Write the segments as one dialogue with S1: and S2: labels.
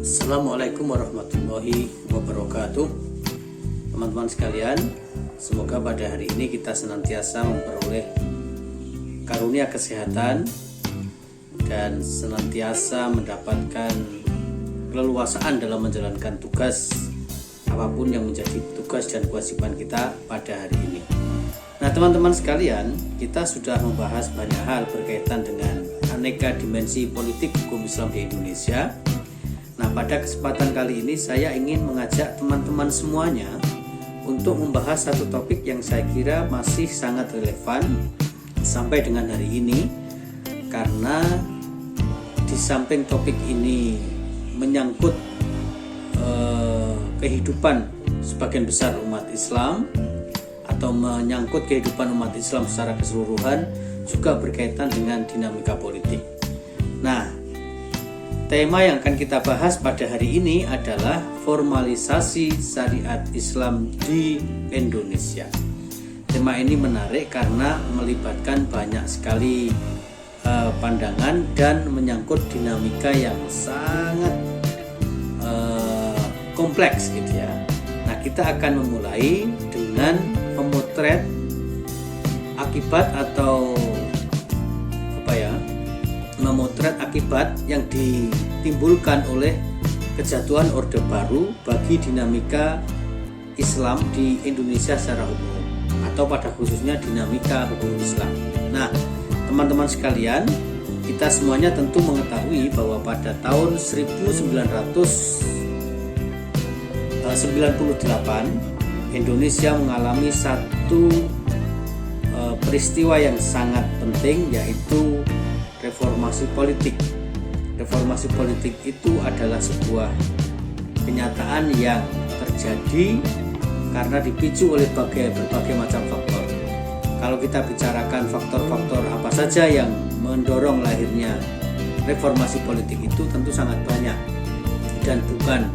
S1: Assalamualaikum warahmatullahi wabarakatuh. Teman-teman sekalian, semoga pada hari ini kita senantiasa memperoleh karunia kesehatan dan senantiasa mendapatkan keleluasaan dalam menjalankan tugas apapun yang menjadi tugas dan kewajiban kita pada hari ini. Nah, teman-teman sekalian, kita sudah membahas banyak hal berkaitan dengan aneka dimensi politik hukum Islam di Indonesia. Nah, pada kesempatan kali ini saya ingin mengajak teman-teman semuanya untuk membahas satu topik yang saya kira masih sangat relevan sampai dengan hari ini, karena di samping topik ini menyangkut kehidupan sebagian besar umat Islam atau menyangkut kehidupan umat Islam secara keseluruhan, juga berkaitan dengan dinamika politik. Nah, tema yang akan kita bahas pada hari ini adalah formalisasi syariat Islam di Indonesia. Tema ini menarik karena melibatkan banyak sekali pandangan dan menyangkut dinamika yang sangat kompleks gitu ya. Nah, kita akan memulai dengan memotret akibat atau memotret akibat yang ditimbulkan oleh kejatuhan Orde Baru bagi dinamika Islam di Indonesia secara umum, atau pada khususnya dinamika hukum Islam. Nah, teman-teman sekalian, kita semuanya tentu mengetahui bahwa pada tahun 1998 Indonesia mengalami satu peristiwa yang sangat penting, yaitu reformasi politik. Reformasi politik itu adalah sebuah kenyataan yang terjadi karena dipicu oleh berbagai macam faktor. Kalau kita bicarakan faktor-faktor apa saja yang mendorong lahirnya reformasi politik, itu tentu sangat banyak, dan bukan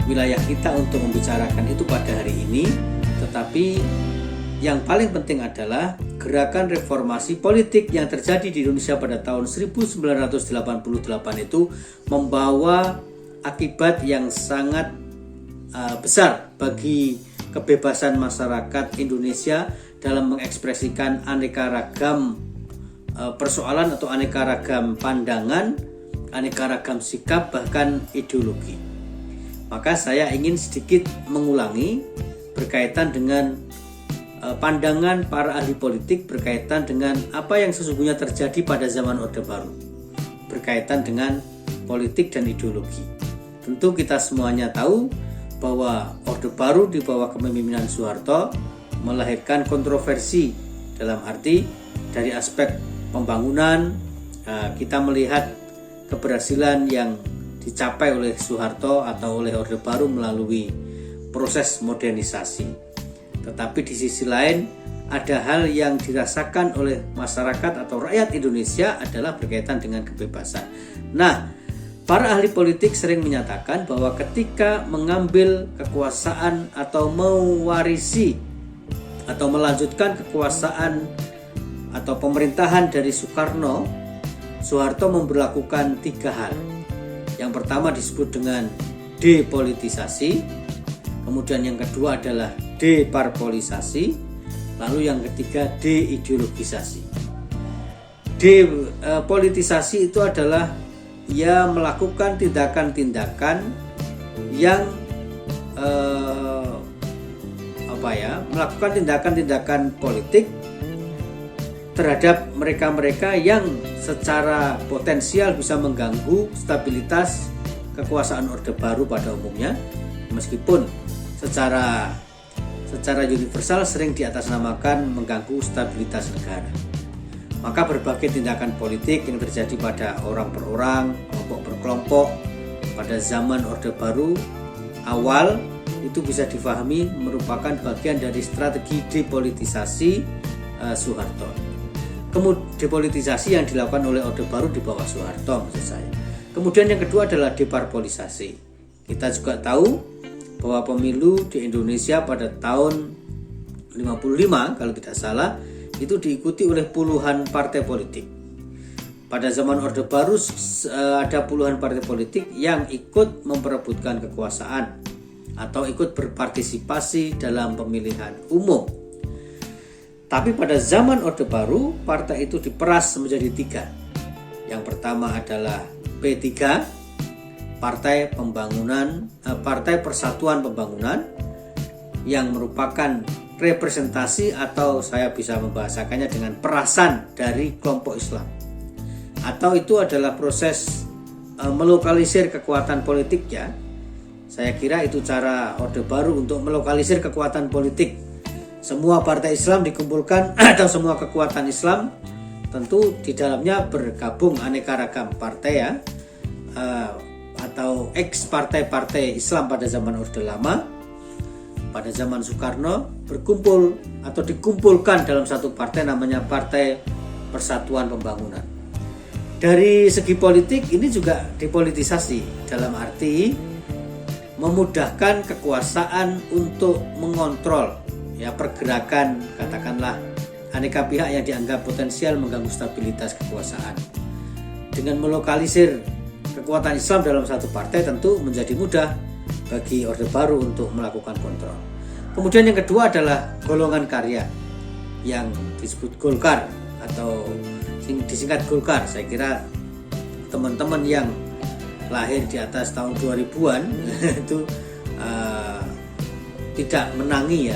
S1: wilayah kita untuk membicarakan itu pada hari ini. Tetapi yang paling penting adalah gerakan reformasi politik yang terjadi di Indonesia pada tahun 1988 itu membawa akibat yang sangat besar bagi kebebasan masyarakat Indonesia dalam mengekspresikan aneka ragam persoalan atau aneka ragam pandangan, aneka ragam sikap, bahkan ideologi. Maka saya ingin sedikit mengulangi berkaitan dengan pandangan para ahli politik berkaitan dengan apa yang sesungguhnya terjadi pada zaman Orde Baru berkaitan dengan politik dan ideologi. Tentu kita semuanya tahu bahwa Orde Baru di bawah kepemimpinan Soeharto melahirkan kontroversi dalam arti dari aspek pembangunan. Kita melihat keberhasilan yang dicapai oleh Soeharto atau oleh Orde Baru melalui proses modernisasi. Tetapi di sisi lain ada hal yang dirasakan oleh masyarakat atau rakyat Indonesia adalah berkaitan dengan kebebasan. Nah, para ahli politik sering menyatakan bahwa ketika mengambil kekuasaan atau mewarisi atau melanjutkan kekuasaan atau pemerintahan dari Soekarno, Soeharto memberlakukan 3 hal. Yang pertama disebut dengan depolitisasi, kemudian yang kedua adalah deparpolisasi, lalu yang ketiga deideologisasi. Depolitisasi itu adalah ia melakukan tindakan-tindakan yang melakukan tindakan-tindakan politik terhadap mereka-mereka yang secara potensial bisa mengganggu stabilitas kekuasaan Orde Baru pada umumnya, meskipun secara universal sering diatasnamakan mengganggu stabilitas negara. Maka berbagai tindakan politik yang terjadi pada orang per orang, kelompok per kelompok pada zaman Orde Baru awal itu bisa difahami merupakan bagian dari strategi depolitisasi Soeharto. Kemudian depolitisasi yang dilakukan oleh Orde Baru di bawah Soeharto maksud saya. Kemudian yang kedua adalah deparpolisasi. Kita juga tahu bahwa pemilu di Indonesia pada tahun 55 kalau tidak salah itu diikuti oleh puluhan partai politik. Pada zaman Orde Baru ada puluhan partai politik yang ikut memperebutkan kekuasaan atau ikut berpartisipasi dalam pemilihan umum. Tapi pada zaman Orde Baru, partai itu diperas menjadi 3. Yang pertama adalah P3, Partai Persatuan Pembangunan, yang merupakan representasi atau saya bisa membahasakannya dengan perasan dari kelompok Islam. Atau itu adalah proses melokalisir kekuatan politik ya. Saya kira itu cara Orde Baru untuk melokalisir kekuatan politik. Semua partai Islam dikumpulkan atau semua kekuatan Islam, tentu di dalamnya bergabung aneka ragam partai ya, atau ex partai-partai Islam pada zaman Orde Lama. Pada zaman Soekarno berkumpul atau dikumpulkan dalam satu partai namanya Partai Persatuan Pembangunan. Dari segi politik ini juga dipolitisasi, dalam arti memudahkan kekuasaan untuk mengontrol ya pergerakan katakanlah aneka pihak yang dianggap potensial mengganggu stabilitas kekuasaan. Dengan melokalisir kekuatan Islam dalam satu partai tentu menjadi mudah bagi Orde Baru untuk melakukan kontrol. Kemudian yang kedua adalah golongan karya yang disebut Golkar atau disingkat Golkar. Saya kira teman-teman yang lahir di atas tahun 2000-an itu tidak menangi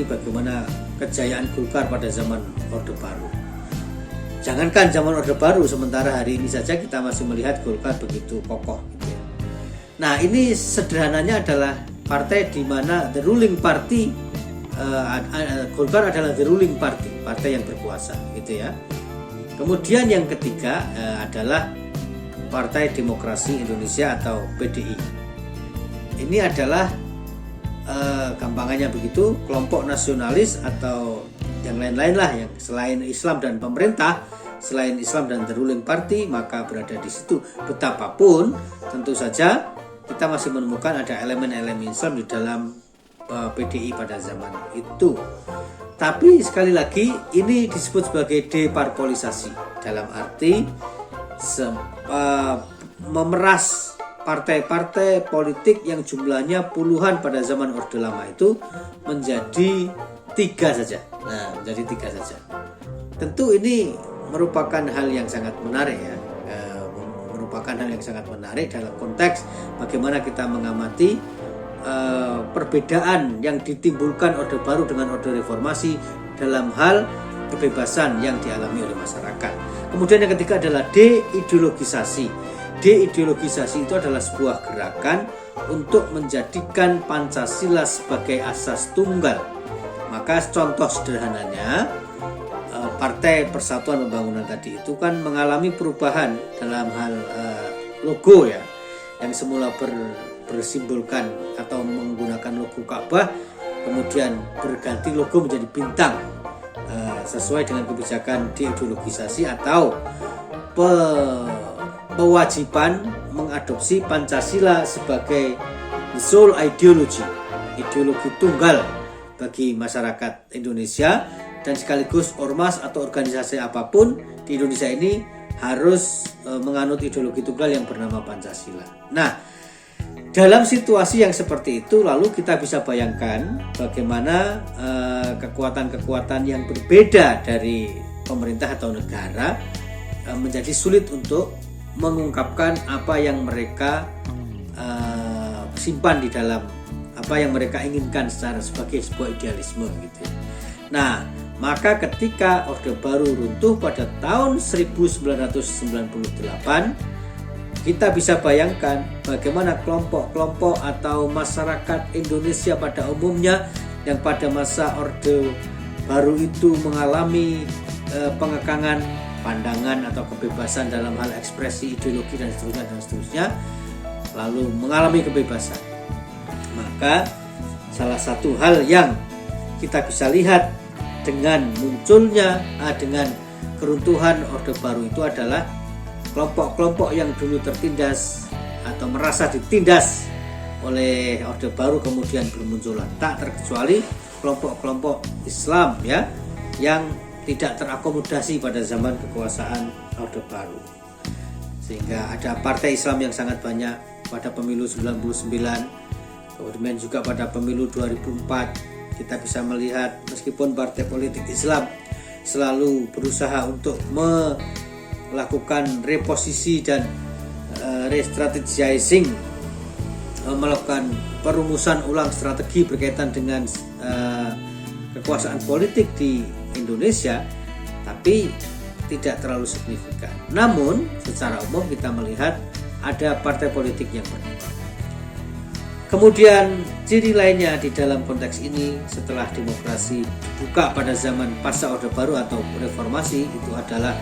S1: bagaimana kejayaan Golkar pada zaman Orde Baru. Jangankan zaman Orde Baru, sementara hari ini saja kita masih melihat Golkar begitu kokoh gitu ya. Nah, ini sederhananya adalah partai di mana the ruling party, Golkar adalah the ruling party, partai yang berkuasa gitu ya. Kemudian yang ketiga adalah Partai Demokrasi Indonesia atau PDI. Ini adalah gampangannya begitu, kelompok nasionalis atau yang lain-lain lah yang selain Islam dan pemerintah, selain Islam dan the ruling party, maka berada di situ. Betapapun tentu saja kita masih menemukan ada elemen-elemen Islam di dalam PDI pada zaman itu. Tapi sekali lagi ini disebut sebagai deparpolisasi, dalam arti memeras partai-partai politik yang jumlahnya puluhan pada zaman Orde Lama itu menjadi 3 saja. Nah, menjadi 3 saja. Tentu ini merupakan hal yang sangat menarik ya. Merupakan hal yang sangat menarik dalam konteks bagaimana kita mengamati perbedaan yang ditimbulkan Orde Baru dengan Orde Reformasi dalam hal kebebasan yang dialami oleh masyarakat. Kemudian yang ketiga adalah deideologisasi. Deideologisasi itu adalah sebuah gerakan untuk menjadikan Pancasila sebagai asas tunggal. Maka contoh sederhananya Partai Persatuan Pembangunan tadi itu kan mengalami perubahan dalam hal logo ya, yang semula bersimbolkan atau menggunakan logo Ka'bah, kemudian berganti logo menjadi bintang, sesuai dengan kebijakan deideologisasi atau kewajiban mengadopsi Pancasila sebagai sole ideology, ideologi tunggal bagi masyarakat Indonesia, dan sekaligus ormas atau organisasi apapun di Indonesia ini harus menganut ideologi tunggal yang bernama Pancasila. Nah, dalam situasi yang seperti itu lalu kita bisa bayangkan bagaimana kekuatan-kekuatan yang berbeda dari pemerintah atau negara menjadi sulit untuk mengungkapkan apa yang mereka simpan di dalam apa yang mereka inginkan sebagai sebuah idealisme gitu. Nah, maka ketika Orde Baru runtuh pada tahun 1998, kita bisa bayangkan bagaimana kelompok-kelompok atau masyarakat Indonesia pada umumnya yang pada masa Orde Baru itu mengalami pengekangan pandangan atau kebebasan dalam hal ekspresi ideologi dan seterusnya, lalu mengalami kebebasan. Maka salah satu hal yang kita bisa lihat dengan munculnya, dengan keruntuhan Orde Baru itu adalah kelompok-kelompok yang dulu tertindas atau merasa ditindas oleh Orde Baru kemudian bermunculan. Tak terkecuali kelompok-kelompok Islam ya, yang tidak terakomodasi pada zaman kekuasaan Orde Baru. Sehingga ada partai Islam yang sangat banyak pada pemilu 99, kemudian juga pada pemilu 2004. Kita bisa melihat meskipun partai politik Islam selalu berusaha untuk melakukan reposisi dan re-strategizing, melakukan perumusan ulang strategi berkaitan dengan kekuasaan politik di Indonesia, tapi tidak terlalu signifikan. Namun secara umum kita melihat ada partai politik yang berkembang. Kemudian ciri lainnya di dalam konteks ini setelah demokrasi dibuka pada zaman pasca Orde Baru atau reformasi, itu adalah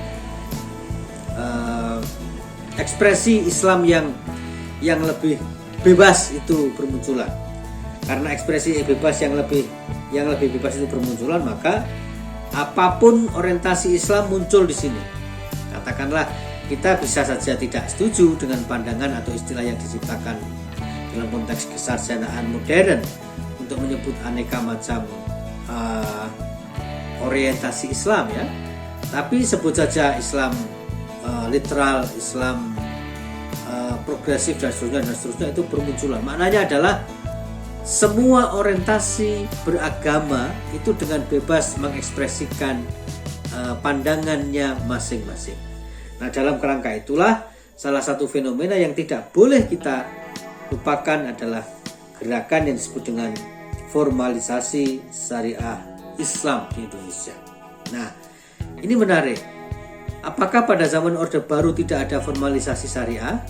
S1: ekspresi Islam yang lebih bebas itu bermunculan. Karena ekspresi bebas yang lebih bebas itu bermunculan, maka apapun orientasi Islam muncul di sini. Katakanlah kita bisa saja tidak setuju dengan pandangan atau istilah yang diciptakan dalam konteks kesarjanaan modern untuk menyebut aneka macam orientasi Islam ya. Tapi sebut saja Islam literal, Islam progresif dan seterusnya itu bermunculan. Maknanya adalah semua orientasi beragama itu dengan bebas mengekspresikan pandangannya masing-masing. Nah, dalam kerangka itulah salah satu fenomena yang tidak boleh kita lupakan adalah gerakan yang disebut dengan formalisasi syariah Islam di Indonesia. Nah, ini menarik. Apakah pada zaman Orde Baru tidak ada formalisasi syariah?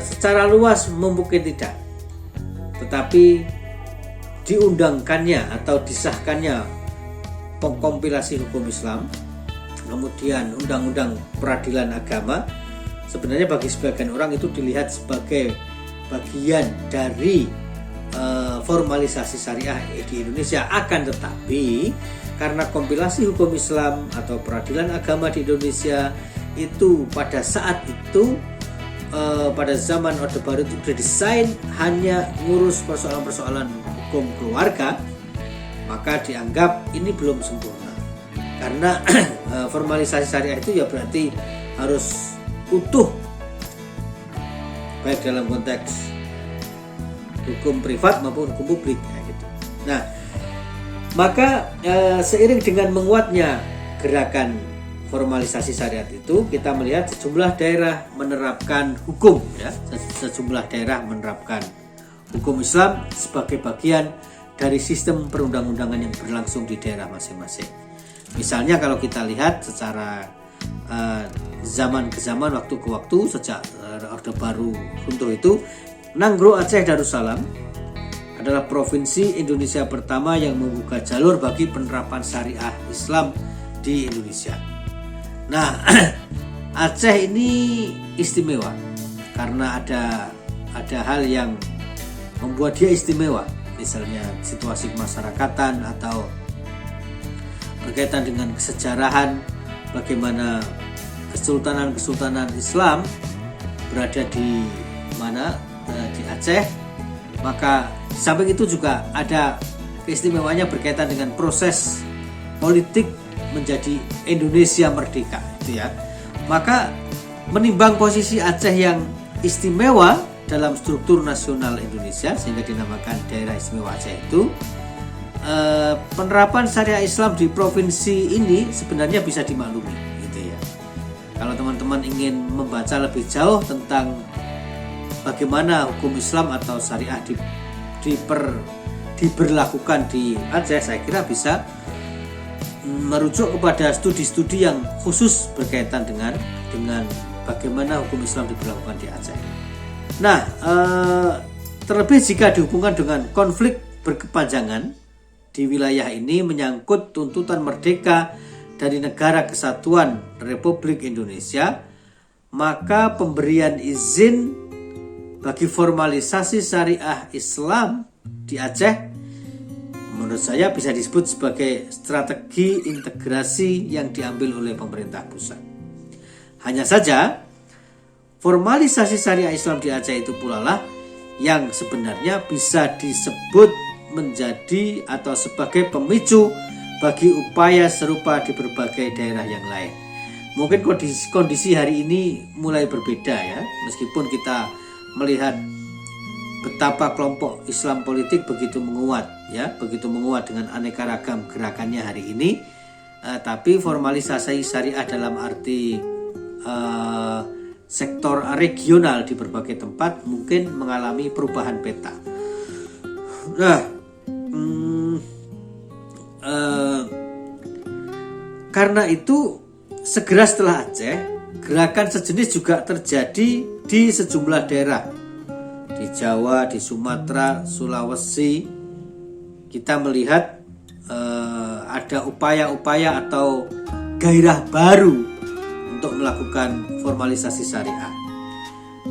S1: Secara luas mungkin tidak. Tetapi diundangkannya atau disahkannya kompilasi hukum Islam, kemudian undang-undang peradilan agama, sebenarnya bagi sebagian orang itu dilihat sebagai bagian dari formalisasi syariah di Indonesia. Akan tetapi karena kompilasi hukum Islam atau peradilan agama di Indonesia itu pada saat itu pada zaman Orde Baru itu didesain hanya ngurus persoalan-persoalan hukum keluarga, maka dianggap ini belum sempurna. Karena formalisasi syariah itu ya berarti harus utuh, baik dalam konteks hukum privat maupun hukum publik ya gitu. Nah, maka seiring dengan menguatnya gerakan formalisasi syariat itu, kita melihat sejumlah daerah menerapkan hukum ya, sejumlah daerah menerapkan hukum Islam sebagai bagian dari sistem perundang-undangan yang berlangsung di daerah masing-masing. Misalnya kalau kita lihat secara zaman ke zaman, waktu ke waktu, sejak Orde Baru runtuh itu, Nanggro Aceh Darussalam adalah provinsi Indonesia pertama yang membuka jalur bagi penerapan syariah Islam di Indonesia. Nah, Aceh ini istimewa karena ada hal yang membuat dia istimewa, misalnya situasi kemasyarakatan atau berkaitan dengan kesejarahan, bagaimana kesultanan Islam berada di mana, di Aceh. Maka samping itu juga ada keistimewaannya berkaitan dengan proses politik menjadi Indonesia merdeka itu ya. Maka menimbang posisi Aceh yang istimewa dalam struktur nasional Indonesia sehingga dinamakan daerah istimewa Aceh itu, penerapan syariah Islam di provinsi ini sebenarnya bisa dimaklumi gitu ya. Kalau teman-teman ingin membaca lebih jauh tentang bagaimana hukum Islam atau syariah diberlakukan di Aceh, saya kira bisa merujuk kepada studi-studi yang khusus berkaitan dengan bagaimana hukum Islam diberlakukan di Aceh. Nah, terlebih jika dihubungkan dengan konflik berkepanjangan di wilayah ini menyangkut tuntutan merdeka dari Negara Kesatuan Republik Indonesia, maka pemberian izin bagi formalisasi syariah Islam di Aceh menurut saya bisa disebut sebagai strategi integrasi yang diambil oleh pemerintah pusat. Hanya saja formalisasi syariah Islam di Aceh itu pula lah yang sebenarnya bisa disebut menjadi atau sebagai pemicu bagi upaya serupa di berbagai daerah yang lain. Mungkin kondisi hari ini mulai berbeda ya, meskipun kita melihat betapa kelompok Islam politik begitu menguat ya, begitu menguat dengan aneka ragam gerakannya hari ini, tapi formalisasi syariah dalam arti sektor regional di berbagai tempat mungkin mengalami perubahan peta. Nah, karena itu segera setelah Aceh, gerakan sejenis juga terjadi di sejumlah daerah di Jawa, di Sumatera, Sulawesi. Kita melihat ada upaya-upaya atau gairah baru untuk melakukan formalisasi syariah.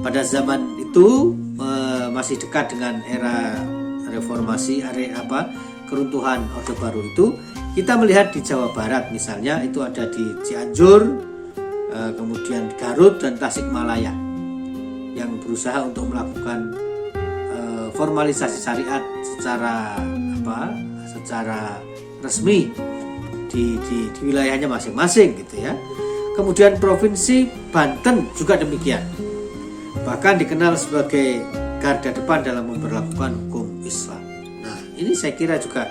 S1: Pada zaman itu masih dekat dengan era reformasi, keruntuhan Orde Baru itu, kita melihat di Jawa Barat misalnya itu ada di Cianjur, kemudian Garut dan Tasikmalaya yang berusaha untuk melakukan formalisasi syariat secara resmi di wilayahnya masing-masing gitu ya. Kemudian Provinsi Banten juga demikian, bahkan dikenal sebagai garda depan dalam memperlakukan hukum Islam. Nah, ini saya kira juga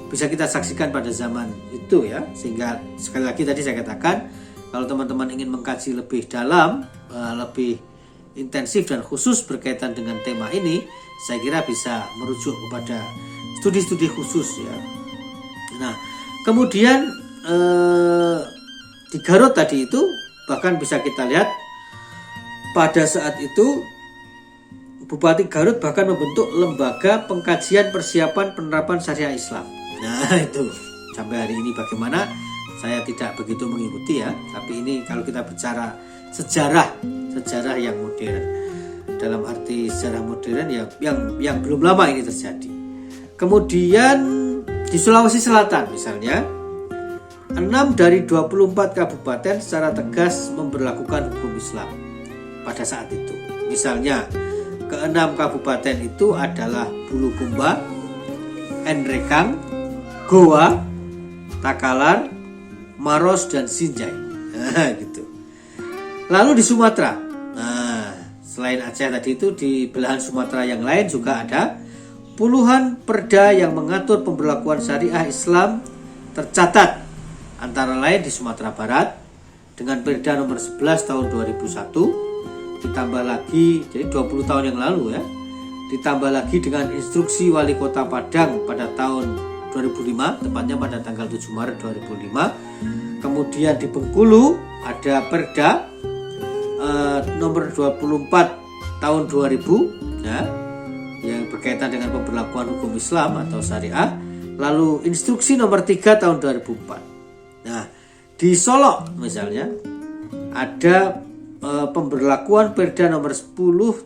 S1: bisa kita saksikan pada zaman itu ya, sehingga sekali lagi tadi saya katakan kalau teman-teman ingin mengkaji lebih dalam, lebih intensif dan khusus berkaitan dengan tema ini, saya kira bisa merujuk kepada studi-studi khusus ya. Nah, kemudian di Garut tadi itu bahkan bisa kita lihat pada saat itu Bupati Garut bahkan membentuk lembaga pengkajian persiapan penerapan syariah Islam. Nah itu sampai hari ini bagaimana saya tidak begitu mengikuti ya, tapi ini kalau kita bicara sejarah yang modern, dalam arti sejarah modern ya yang belum lama ini terjadi. Kemudian di Sulawesi Selatan misalnya 6 dari 24 kabupaten secara tegas memberlakukan hukum Islam pada saat itu. Misalnya ke-6 kabupaten itu adalah Bulukumba, Enrekang, Goa, Takalar, Maros dan Sinjai. Nah, gitu. Lalu di Sumatera. Nah, selain Aceh tadi itu di belahan Sumatera yang lain juga ada puluhan perda yang mengatur pemberlakuan syariah Islam tercatat, antara lain di Sumatera Barat dengan Perda nomor 11 tahun 2001, ditambah lagi jadi 20 tahun yang lalu ya. Ditambah lagi dengan instruksi Wali Kota Padang pada tahun 2005, tepatnya pada tanggal 7 Maret 2005. Kemudian di Bengkulu ada Perda nomor 24 tahun 2000 ya, yang berkaitan dengan pemberlakuan hukum Islam atau syariah. Lalu instruksi nomor 3 tahun 2004. Nah, di Solok misalnya ada pemberlakuan Perda nomor 10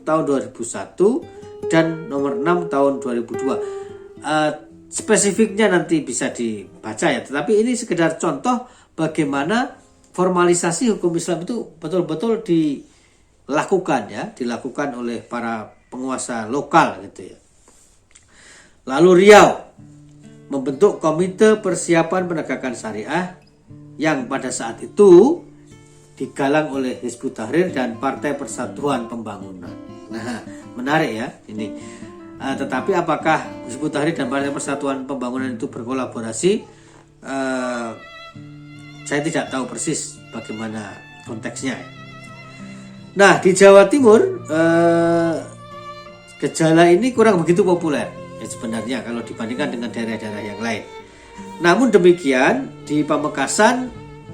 S1: tahun 2001 dan nomor 6 tahun 2002. Spesifiknya nanti bisa dibaca ya, tetapi ini sekedar contoh bagaimana formalisasi hukum Islam itu betul-betul dilakukan oleh para penguasa lokal gitu ya. Lalu Riau membentuk Komite Persiapan Penegakan Syariah yang pada saat itu digalang oleh Hizbut Tahrir dan Partai Persatuan Pembangunan. Nah, menarik ya ini. Tetapi apakah Hizbut Tahrir dan Partai Persatuan Pembangunan itu berkolaborasi? Saya tidak tahu persis bagaimana konteksnya. Nah, di Jawa Timur gejala ini kurang begitu populer ya, sebenarnya kalau dibandingkan dengan daerah-daerah yang lain. Namun demikian di Pamekasan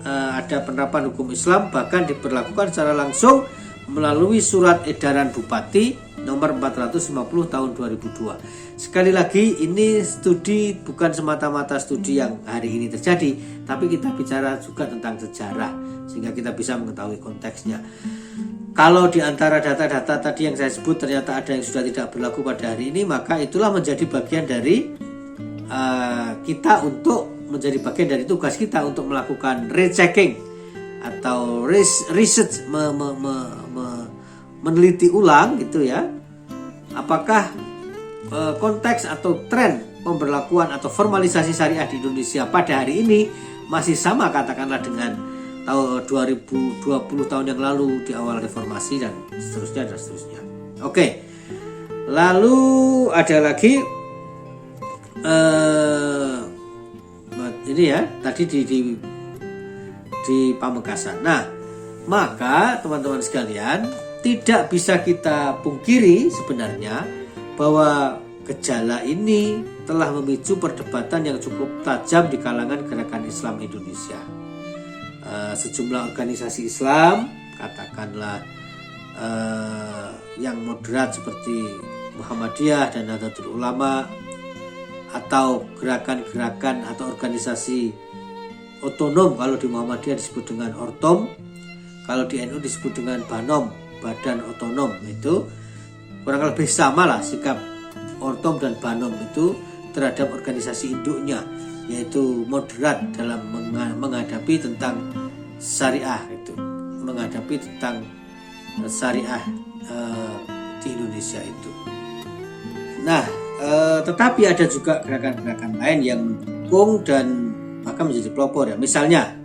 S1: ada penerapan hukum Islam, bahkan diberlakukan secara langsung melalui surat edaran Bupati nomor 450 tahun 2002. Sekali lagi ini studi bukan semata-mata studi yang hari ini terjadi, tapi kita bicara juga tentang sejarah sehingga kita bisa mengetahui konteksnya. Kalau di antara data-data tadi yang saya sebut ternyata ada yang sudah tidak berlaku pada hari ini, maka itulah menjadi bagian dari kita untuk menjadi bagian dari tugas kita untuk melakukan rechecking atau research, meneliti ulang gitu ya, apakah konteks atau tren pemberlakuan atau formalisasi syariah di Indonesia pada hari ini masih sama katakanlah dengan tahun 2020 tahun yang lalu di awal reformasi dan seterusnya. Oke. Lalu ada lagi ini ya tadi di Pamekasan. Nah, maka teman-teman sekalian, tidak bisa kita pungkiri sebenarnya bahwa gejala ini telah memicu perdebatan yang cukup tajam di kalangan gerakan Islam Indonesia. Sejumlah organisasi Islam, katakanlah yang moderat seperti Muhammadiyah dan Nahdlatul Ulama, atau gerakan-gerakan atau organisasi otonom, kalau di Muhammadiyah disebut dengan Ortom, kalau di NU disebut dengan Banom, Badan Otonom. Itu kurang lebih sama lah sikap Ortom dan Banom itu terhadap organisasi induknya, yaitu moderat dalam menghadapi tentang syariah, itu menghadapi tentang syariah di Indonesia itu. Nah, tetapi ada juga gerakan-gerakan lain yang mendukung dan bahkan menjadi pelopor ya. Misalnya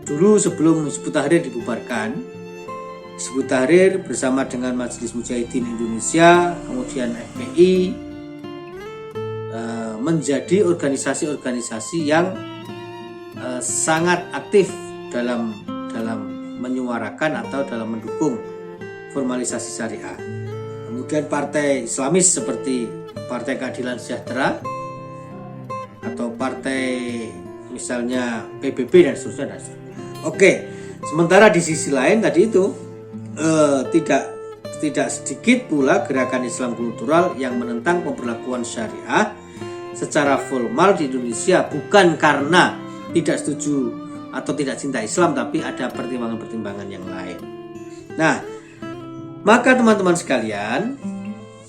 S1: dulu sebelum Hizbut Tahrir dibubarkan, Hizbut Tahrir bersama dengan Majelis Mujahidin Indonesia, kemudian FPI, menjadi organisasi-organisasi yang sangat aktif dalam menyuarakan atau dalam mendukung formalisasi syariah. Kemudian partai Islamis seperti Partai Keadilan Sejahtera atau partai misalnya PBB dan seterusnya. Oke, sementara di sisi lain tadi itu tidak sedikit pula gerakan Islam kultural yang menentang pemberlakuan syariah secara formal di Indonesia, bukan karena tidak setuju atau tidak cinta Islam, tapi ada pertimbangan-pertimbangan yang lain. Nah, maka teman-teman sekalian,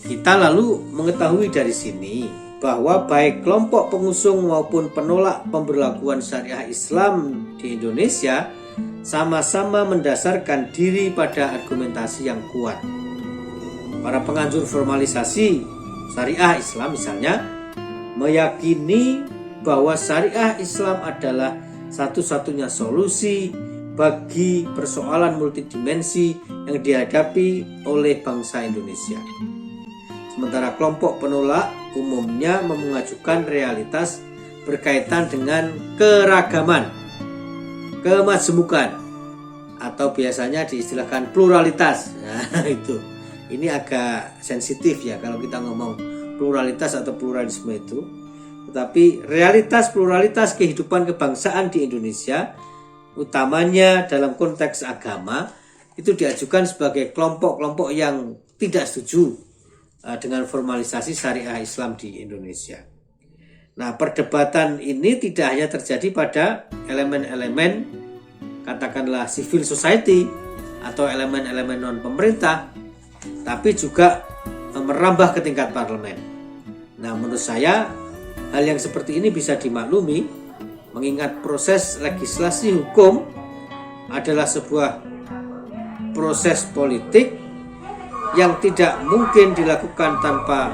S1: kita lalu mengetahui dari sini bahwa baik kelompok pengusung maupun penolak pemberlakuan syariah Islam di Indonesia sama-sama mendasarkan diri pada argumentasi yang kuat. Para penganjur formalisasi syariah Islam misalnya meyakini bahwa syariah Islam adalah satu-satunya solusi bagi persoalan multidimensi yang dihadapi oleh bangsa Indonesia. Sementara kelompok penolak umumnya mengajukan realitas berkaitan dengan keragaman, kemajemukan, atau biasanya diistilahkan pluralitas. Nah, itu. Ini agak sensitif ya kalau kita ngomong pluralitas atau pluralisme itu. Tetapi realitas pluralitas kehidupan kebangsaan di Indonesia, utamanya dalam konteks agama, itu diajukan sebagai kelompok-kelompok yang tidak setuju dengan formalisasi syariah Islam di Indonesia. Nah, perdebatan ini tidak hanya terjadi pada elemen-elemen katakanlah civil society atau elemen-elemen non-pemerintah, tapi juga merambah ke tingkat parlemen. Nah, menurut saya hal yang seperti ini bisa dimaklumi mengingat proses legislasi hukum adalah sebuah proses politik yang tidak mungkin dilakukan tanpa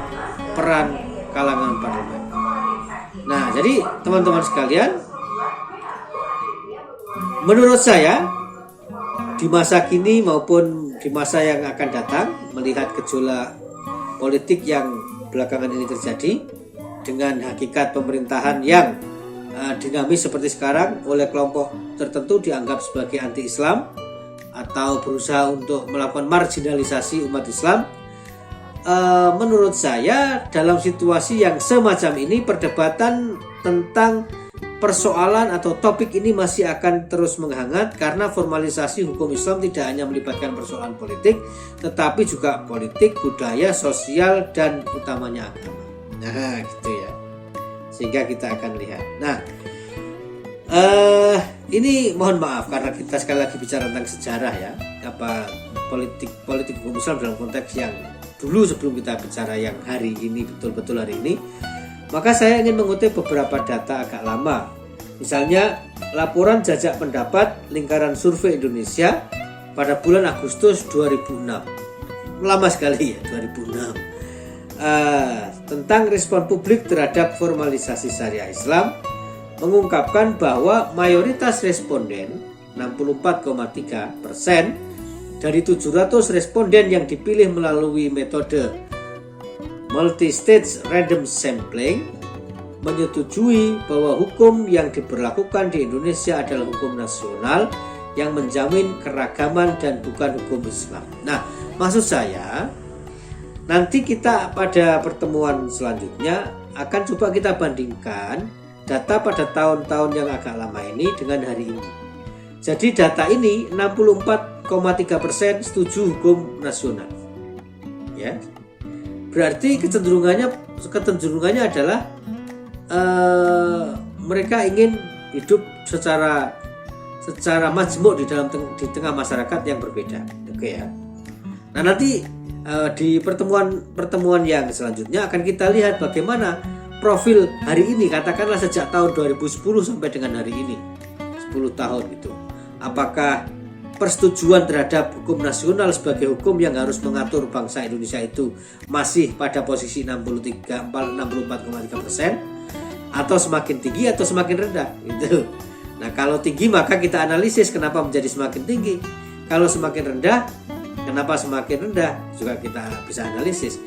S1: peran kalangan parlemen. Nah, jadi teman-teman sekalian, menurut saya di masa kini maupun di masa yang akan datang, melihat gejolak politik yang belakangan ini terjadi dengan hakikat pemerintahan yang dinamis seperti sekarang oleh kelompok tertentu dianggap sebagai anti-Islam atau berusaha untuk melakukan marginalisasi umat Islam. Menurut saya dalam situasi yang semacam ini, perdebatan tentang persoalan atau topik ini masih akan terus menghangat karena formalisasi hukum Islam tidak hanya melibatkan persoalan politik, tetapi juga politik, budaya, sosial, dan utamanya agama. Nah, gitu ya. Sehingga kita akan lihat. Nah, ini mohon maaf karena kita sekali lagi bicara tentang sejarah ya, politik hukum Islam dalam konteks yang dulu sebelum kita bicara yang hari ini, betul-betul hari ini. Maka saya ingin mengutip beberapa data agak lama. Misalnya laporan jajak pendapat lingkaran survei Indonesia pada bulan Agustus 2006. Lama sekali ya, 2006. Tentang respon publik terhadap formalisasi syariah Islam mengungkapkan bahwa mayoritas responden 64,3%. Dari 700 responden yang dipilih melalui metode multi-stage random sampling menyetujui bahwa hukum yang diberlakukan di Indonesia adalah hukum nasional yang menjamin keragaman dan bukan hukum Islam. Nah, maksud saya nanti kita pada pertemuan selanjutnya akan coba kita bandingkan data pada tahun-tahun yang agak lama ini dengan hari ini. Jadi data ini 64,3% setuju hukum nasional. Ya. Berarti kecenderungannya adalah mereka ingin hidup secara majmuk di tengah masyarakat yang berbeda. Oke ya. Nah, nanti di pertemuan yang selanjutnya akan kita lihat bagaimana profil hari ini, katakanlah sejak tahun 2010 sampai dengan hari ini, 10 tahun itu. Apakah persetujuan terhadap hukum nasional sebagai hukum yang harus mengatur bangsa Indonesia itu masih pada posisi 64,3% atau semakin tinggi atau semakin rendah gitu. Nah, kalau tinggi maka kita analisis kenapa menjadi semakin tinggi. Kalau semakin rendah, kenapa semakin rendah juga kita bisa analisis.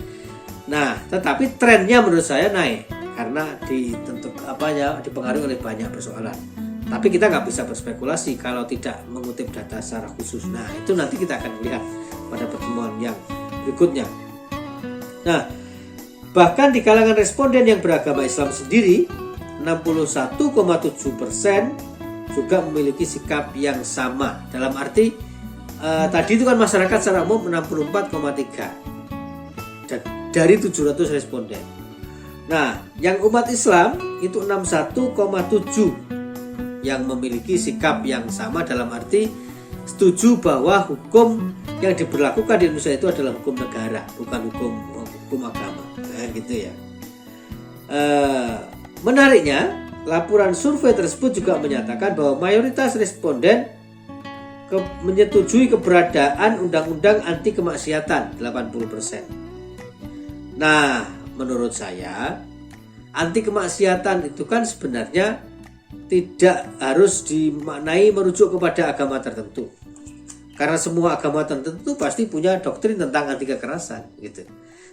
S1: Nah, tetapi trennya menurut saya naik karena dipengaruhi oleh banyak persoalan. Tapi kita nggak bisa berspekulasi kalau tidak mengutip data secara khusus. Nah, itu nanti kita akan lihat pada pertemuan yang berikutnya. Nah, bahkan di kalangan responden yang beragama Islam sendiri, 61,7% juga memiliki sikap yang sama. Dalam arti tadi itu kan masyarakat secara umum 64,3 dari 700 responden. Nah, yang umat Islam itu 61,7 yang memiliki sikap yang sama, dalam arti setuju bahwa hukum yang diberlakukan di Indonesia itu adalah hukum negara, bukan hukum agama. Nah, gitu ya. Menariknya, laporan survei tersebut juga menyatakan bahwa mayoritas responden menyetujui keberadaan undang-undang anti kemaksiatan 80%. Nah, menurut saya anti kemaksiatan itu kan sebenarnya tidak harus dimaknai merujuk kepada agama tertentu. Karena semua agama tertentu pasti punya doktrin tentang anti kekerasan gitu.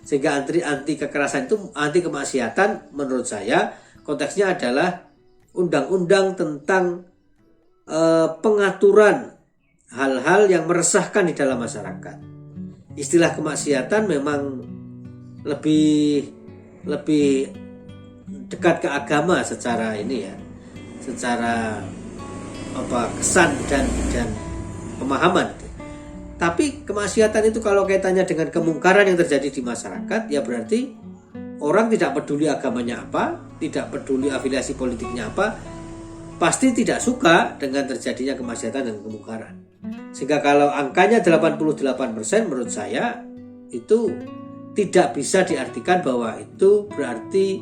S1: Sehingga anti kekerasan itu, anti kemaksiatan menurut saya konteksnya adalah undang-undang tentang pengaturan hal-hal yang meresahkan di dalam masyarakat. Istilah kemaksiatan memang lebih dekat ke agama secara ini ya, secara kesan dan pemahaman. Tapi kemaksiatan itu kalau kaitannya dengan kemungkaran yang terjadi di masyarakat, ya berarti orang tidak peduli agamanya apa, tidak peduli afiliasi politiknya apa, pasti tidak suka dengan terjadinya kemaksiatan dan kemungkaran. Sehingga kalau angkanya 88% menurut saya itu tidak bisa diartikan bahwa itu berarti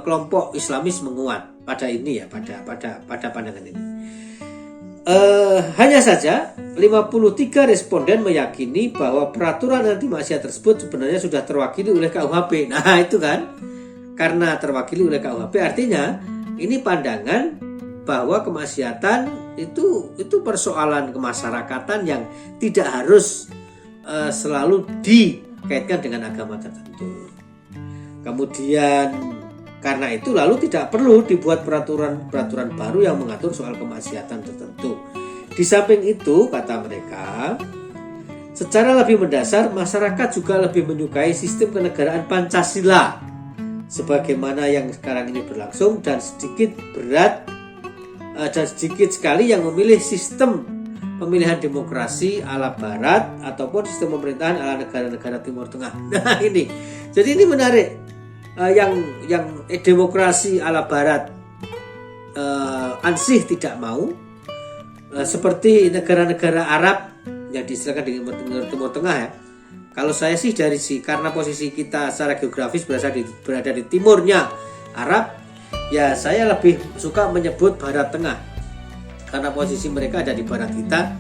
S1: kelompok Islamis menguat pada ini ya, pada pandangan ini. Hanya saja 53 responden meyakini bahwa peraturan anti maksiat tersebut sebenarnya sudah terwakili oleh KUHP. Nah, itu kan, karena terwakili oleh KUHP artinya ini pandangan bahwa kemaksiatan itu persoalan kemasyarakatan yang tidak harus selalu dikaitkan dengan agama tertentu. Kemudian karena itu lalu tidak perlu dibuat peraturan baru yang mengatur soal kemaksiatan tertentu. Di samping itu, kata mereka, secara lebih mendasar masyarakat juga lebih menyukai sistem kenegaraan Pancasila sebagaimana yang sekarang ini berlangsung, dan sedikit sekali yang memilih sistem pemilihan demokrasi ala barat ataupun sistem pemerintahan ala negara-negara Timur Tengah. Nah, ini. Jadi ini menarik. Yang demokrasi ala barat ansih tidak mau, seperti negara-negara Arab yang diistilahkan di Timur Tengah ya. Kalau saya sih karena posisi kita secara geografis berada di timurnya Arab, ya saya lebih suka menyebut Barat Tengah karena posisi mereka ada di barat kita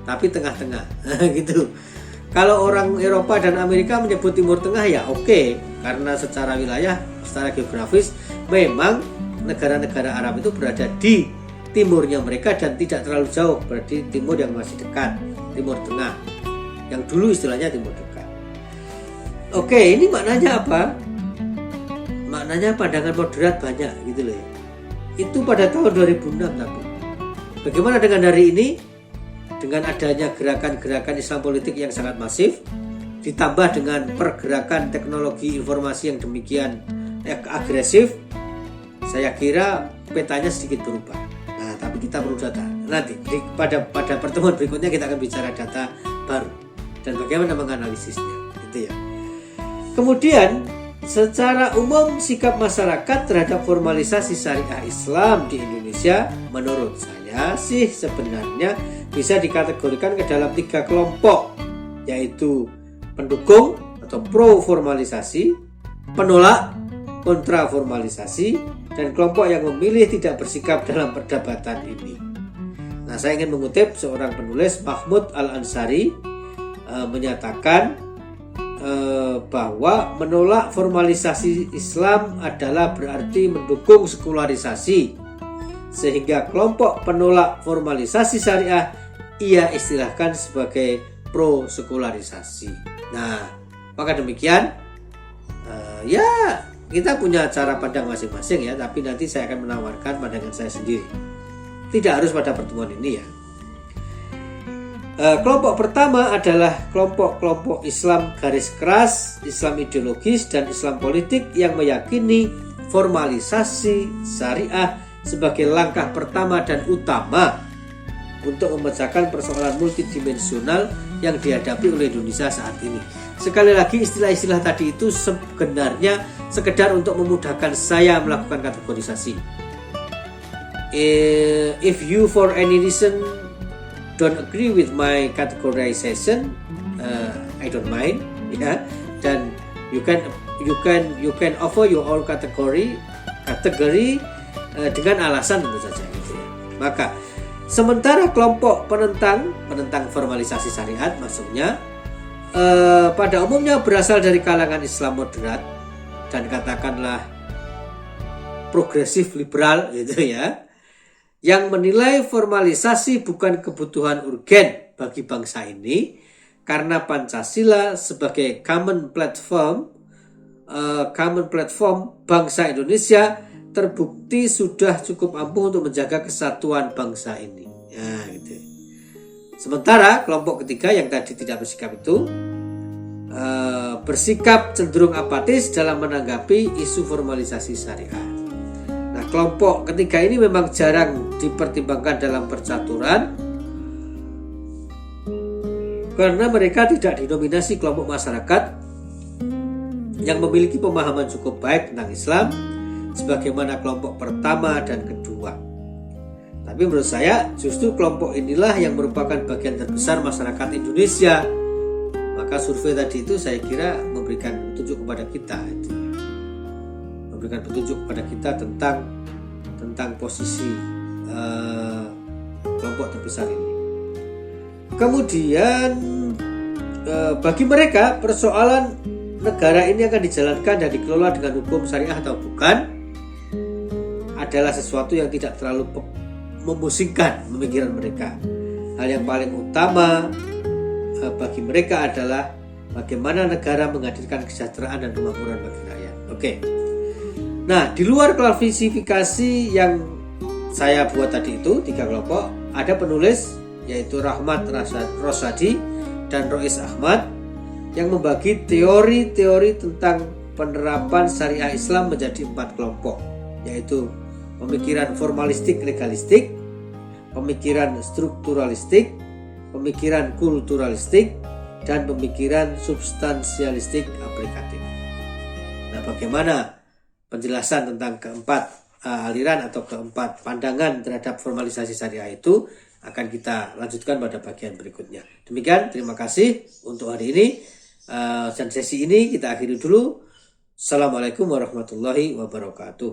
S1: tapi tengah-tengah gitu. Kalau orang Eropa dan Amerika menyebut Timur Tengah ya oke, karena secara wilayah, secara geografis memang negara-negara Arab itu berada di timurnya mereka dan tidak terlalu jauh, berarti timur yang masih dekat, timur tengah, yang dulu istilahnya timur dekat. Oke, ini maknanya apa? Maknanya pandangan moderat banyak gitu loh ya. Itu pada tahun 2006. Tapi bagaimana dengan hari ini? Dengan adanya gerakan-gerakan Islam politik yang sangat masif, ditambah dengan pergerakan teknologi informasi yang demikian agresif, saya kira petanya sedikit berubah. Nah, tapi kita perlu data. Nanti pada pertemuan berikutnya kita akan bicara data baru dan bagaimana menganalisisnya, gitu ya. Kemudian, secara umum sikap masyarakat terhadap formalisasi syariah Islam di Indonesia, menurut saya sih sebenarnya bisa dikategorikan ke dalam 3 kelompok, yaitu pendukung atau pro formalisasi, penolak kontra formalisasi, dan kelompok yang memilih tidak bersikap dalam perdebatan ini. Nah, saya ingin mengutip seorang penulis, Mahmud Al-Ansari, menyatakan bahwa menolak formalisasi Islam adalah berarti mendukung sekularisasi, sehingga kelompok penolak formalisasi syariah ia istilahkan sebagai pro sekularisasi. Nah, maka demikian ya kita punya cara pandang masing-masing ya, tapi nanti saya akan menawarkan pandangan saya sendiri. Tidak harus pada pertemuan ini ya. Kelompok pertama adalah kelompok-kelompok Islam garis keras, Islam ideologis, dan Islam politik yang meyakini formalisasi syariah sebagai langkah pertama dan utama untuk memecahkan persoalan multidimensional yang dihadapi oleh Indonesia saat ini. Sekali lagi, istilah-istilah tadi itu sebenarnya sekedar untuk memudahkan saya melakukan kategorisasi. If you for any reason don't agree with my categorization, I don't mind, ya. Dan you can offer your own kategori dengan alasan tentu saja, gitu ya. Maka sementara kelompok penentang formalisasi syariat maksudnya pada umumnya berasal dari kalangan Islam moderat dan katakanlah progresif liberal, gitu ya, yang menilai formalisasi bukan kebutuhan urgen bagi bangsa ini karena Pancasila sebagai common platform bangsa Indonesia terbukti sudah cukup ampuh untuk menjaga kesatuan bangsa ini. Ya, gitu. Sementara kelompok ketiga yang tadi tidak bersikap itu bersikap cenderung apatis dalam menanggapi isu formalisasi syariah. Nah, kelompok ketiga ini memang jarang dipertimbangkan dalam percaturan karena mereka tidak didominasi kelompok masyarakat yang memiliki pemahaman cukup baik tentang Islam sebagaimana kelompok pertama dan kedua. Tapi menurut saya justru kelompok inilah yang merupakan bagian terbesar masyarakat Indonesia. Maka survei tadi itu saya kira memberikan petunjuk kepada kita, tentang posisi kelompok terbesar ini. Kemudian bagi mereka persoalan negara ini akan dijalankan dan dikelola dengan hukum syariah atau bukan adalah sesuatu yang tidak terlalu memusingkan pemikiran mereka. Hal yang paling utama bagi mereka adalah bagaimana negara menghadirkan kesejahteraan dan kemakmuran bagi rakyat. Oke. Nah, di luar klasifikasi yang saya buat tadi itu 3 kelompok, ada penulis yaitu Rahmat Rosadi dan Rois Ahmad yang membagi teori-teori tentang penerapan syariah Islam menjadi 4 kelompok, yaitu pemikiran formalistik legalistik, pemikiran strukturalistik, pemikiran kulturalistik, dan pemikiran substansialistik aplikatif. Nah, bagaimana penjelasan tentang keempat aliran atau keempat pandangan terhadap formalisasi syariah itu akan kita lanjutkan pada bagian berikutnya. Demikian, terima kasih untuk hari ini. Dan sesi ini kita akhiri dulu. Assalamualaikum warahmatullahi wabarakatuh.